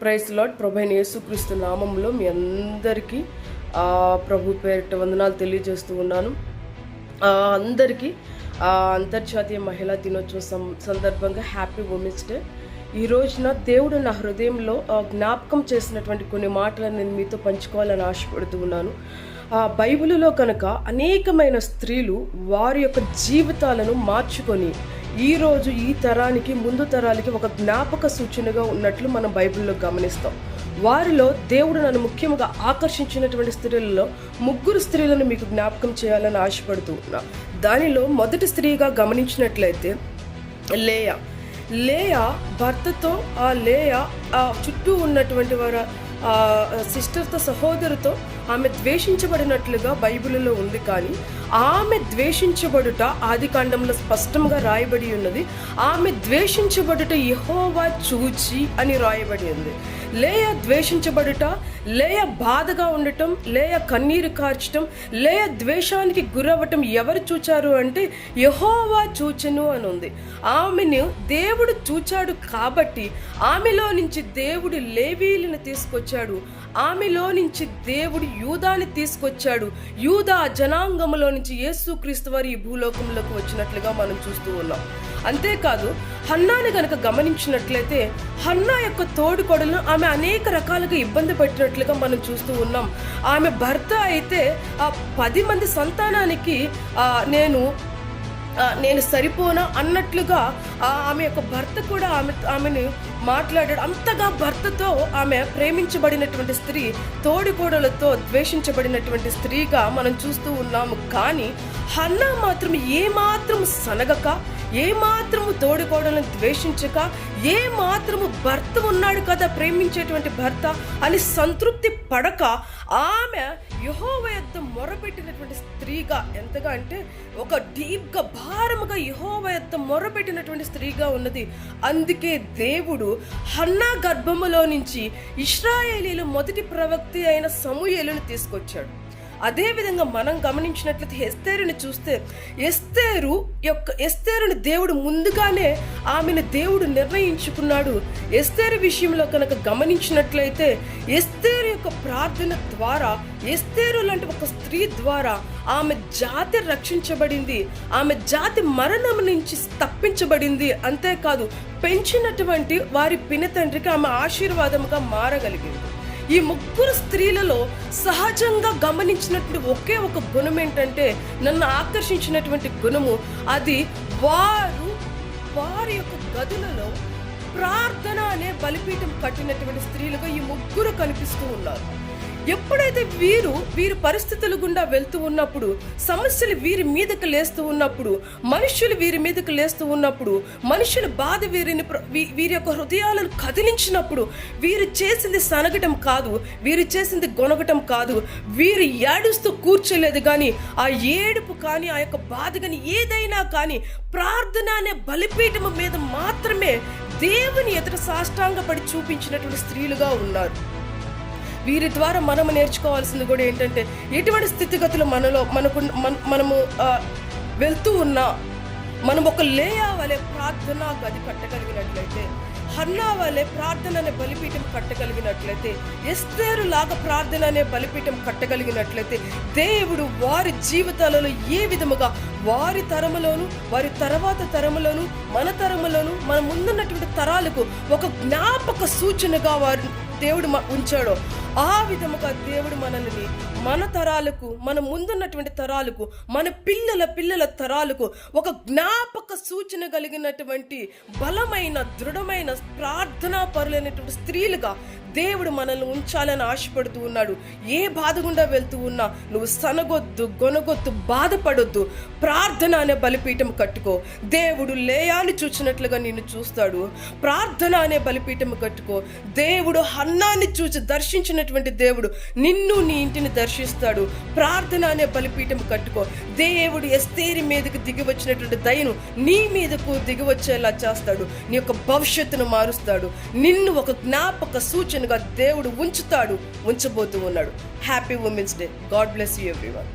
Praise lord. ప్రభు అయిన యేసుక్రీస్తు నామంలో మీ అందరికీ ప్రభు పేరిట వందనాలు తెలియజేస్తూ ఉన్నాను. అందరికీ అంతర్జాతీయ మహిళా దినోత్సవం సందర్భంగా హ్యాపీ ఉమెన్స్ డే. ఈ రోజున దేవుడు నా హృదయంలో జ్ఞాపకం చేసినటువంటి కొన్ని మాటలను నేను మీతో పంచుకోవాలని ఆశపడుతూ ఉన్నాను. బైబిలులో కనుక అనేకమైన స్త్రీలు వారి యొక్క జీవితాలను మార్చుకొని ఈరోజు ఈ తరానికి ముందు తరాలకి ఒక జ్ఞాపక సూచనగా ఉన్నట్లు మనం బైబిల్లో గమనిస్తాం. వారిలో దేవుడు నన్ను ముఖ్యంగా ఆకర్షించినటువంటి స్త్రీలలో 3 స్త్రీలను మీకు జ్ఞాపకం చేయాలని ఆశపడుతూ ఉన్నా. దానిలో మొదటి స్త్రీగా గమనించినట్లయితే లేయా భర్తతో లేయా చుట్టూ ఉన్నటువంటి వారి సిస్టర్తో సహోదరుతో ఆమె ద్వేషించబడినట్లుగా బైబిల్లో ఉంది. కానీ ఆమె ద్వేషించబడుట ఆదికాండంలో స్పష్టంగా రాయబడి ఉన్నది. ఆమె ద్వేషించబడుట యెహోవా చూచి అని రాయబడి ఉంది. లేయా ద్వేషించబడుట, లేయా బాధగా ఉండటం, లేయా కన్నీరు కార్చటం, లేయా ద్వేషానికి గురవ్వటం ఎవరు చూచారు అంటే యెహోవా చూచెను అని ఉంది. ఆమెను దేవుడు చూచాడు కాబట్టి ఆమెలో నుంచి దేవుడు లేవీలను తీసుకొచ్చాడు. ఆమెలో నుంచి దేవుడు యూదాని తీసుకొచ్చాడు. యూదా జనాంగంలో నుంచి యేసుక్రీస్తు వారు ఈ భూలోకంలోకి వచ్చినట్లుగా మనం చూస్తూ ఉన్నాం. అంతేకాదు, హన్నాని గనక గమనించినట్లయితే హన్నా యొక్క తోడుకోడలను ఆమె అనేక రకాలుగా ఇబ్బంది పెట్టినట్లుగా మనం చూస్తూ ఉన్నాం. ఆమె భర్త అయితే 10 మంది సంతానానికి నేను సరిపోనా అన్నట్లుగా ఆమె యొక్క భర్త కూడా ఆమెను మాట్లాడాడు. అంతగా భర్తతో ఆమె ప్రేమించబడినటువంటి స్త్రీ తోడికోడలతో ద్వేషించబడినటువంటి స్త్రీగా మనం చూస్తూ ఉన్నాము. కానీ హన్నా మాత్రం ఏమాత్రం సనగక, ఏమాత్రము తోడికోడలను ద్వేషించక, ఏమాత్రము భర్త ఉన్నాడు కదా ప్రేమించేటువంటి భర్త అని సంతృప్తి పడక ఆమె యెహోవా యొద్ద మొరపెట్టినటువంటి స్త్రీగా, ఎంతగా అంటే ఒక డీప్గా భారముగా యెహోవా యొద్ద మొరపెట్టినటువంటి స్త్రీగా ఉన్నది. అందుకే దేవుడు హన్నా గర్భములో నుంచి ఇశ్రాయేలీలు మొదటి ప్రవక్త అయిన సమూయేలును తీసుకొచ్చాడు. అదేవిధంగా మనం గమనించినట్లయితే ఎస్తేరుని చూస్తే ఎస్తేరుని దేవుడు ముందుగానే ఆమెను దేవుడు నిర్ణయించుకున్నాడు. ఎస్తేరు విషయంలో కనుక గమనించినట్లయితే ఎస్తేరు యొక్క ప్రార్థన ద్వారా, ఎస్తేరు లాంటి ఒక స్త్రీ ద్వారా ఆమె జాతి రక్షించబడింది. ఆమె జాతి మరణం నుంచి తప్పించబడింది. అంతేకాదు, పెంచినటువంటి వారి పినతండ్రికి ఆమె ఆశీర్వాదముగా మారగలిగింది. ఈ 3 స్త్రీలలో సహజంగా గమనించినటువంటి ఒకే ఒక గుణం ఏంటంటే, నన్ను ఆకర్షించినటువంటి గుణము, అది వారి యొక్క గదులలో ప్రార్థన అనే బలిపీఠం కట్టినటువంటి స్త్రీలుగా ఈ 3 కనిపిస్తూ ఉన్నారు. ఎప్పుడైతే వీరు పరిస్థితుల గుండా వెళ్తూ ఉన్నప్పుడు, సమస్యలు వీరి మీదకి లేస్తూ ఉన్నప్పుడు, మనుషులు వీరి మీదకి లేస్తూ ఉన్నప్పుడు, మనుషుల బాధ వీరి యొక్క హృదయాలను కదిలించినప్పుడు, వీరు చేసింది సనగటం కాదు, వీరు చేసింది గొనగటం కాదు, వీరు ఏడుస్తూ కూర్చోలేదు. కానీ ఆ ఏడుపు కానీ, ఆ యొక్క బాధ కానీ, ఏదైనా కానీ ప్రార్థన అనే బలిపీఠం మీద మాత్రమే దేవుని ఎదుట సాష్టాంగపడి చూపించినటువంటి స్త్రీలుగా ఉన్నారు. వీరి ద్వారా మనము నేర్చుకోవాల్సింది కూడా ఏంటంటే, ఎటువంటి స్థితిగతులు మనము వెళ్తూ ఉన్నా మనం ఒక లేయా వలె ప్రార్థన గది కట్టగలిగినట్లయితే, హన్నా వలె ప్రార్థన అనే బలిపీఠం కట్టగలిగినట్లయితే, ఎస్తేరు లాగా ప్రార్థన అనే బలిపీఠం కట్టగలిగినట్లయితే, దేవుడు వారి జీవితాలలో ఏ విధముగా వారి తరములోను, వారి తర్వాత తరములోను, మన తరములోను, మన ముందున్నటువంటి తరాలకు ఒక జ్ఞాపక సూచనగా దేవుడు ఉంచాడో, ఆ విధముగా దేవుడు మనల్ని మన తరాలకు, మన ముందున్నటువంటి తరాలకు, మన పిల్లల తరాలకు ఒక జ్ఞాపక సూచన కలిగినటువంటి బలమైన, దృఢమైన, ప్రార్థనా పరులైనటువంటి స్త్రీలుగా దేవుడు మనల్ని ఉంచాలని ఆశపడుతూ ఉన్నాడు. ఏ బాధ గుండా వెళ్తూ ఉన్నా నువ్వు సనగొద్దు, గొనగొద్దు, బాధపడొద్దు. ప్రార్థన అనే బలిపీఠం కట్టుకో. దేవుడు లేయాని చూచినట్లుగా నిన్ను చూస్తాడు. ప్రార్థన అనే బలిపీఠం కట్టుకో. దేవుడు హన్నాన్ని చూసి దర్శించినటువంటి దేవుడు నిన్ను, నీ ఇంటిని దర్శిస్తాడు. ప్రార్థన అనే బలిపీఠం కట్టుకో. దేవుడు ఎస్తేరి మీదకు దిగి వచ్చినటువంటి దయను నీ మీదకు దిగి వచ్చేలా చేస్తాడు. నీ యొక్క భవిష్యత్తును మారుస్తాడు. నిన్ను ఒక జ్ఞాపక సూచనగా దేవుడు ఉంచబోతూ ఉన్నాడు. Happy women's day. God bless you everyone.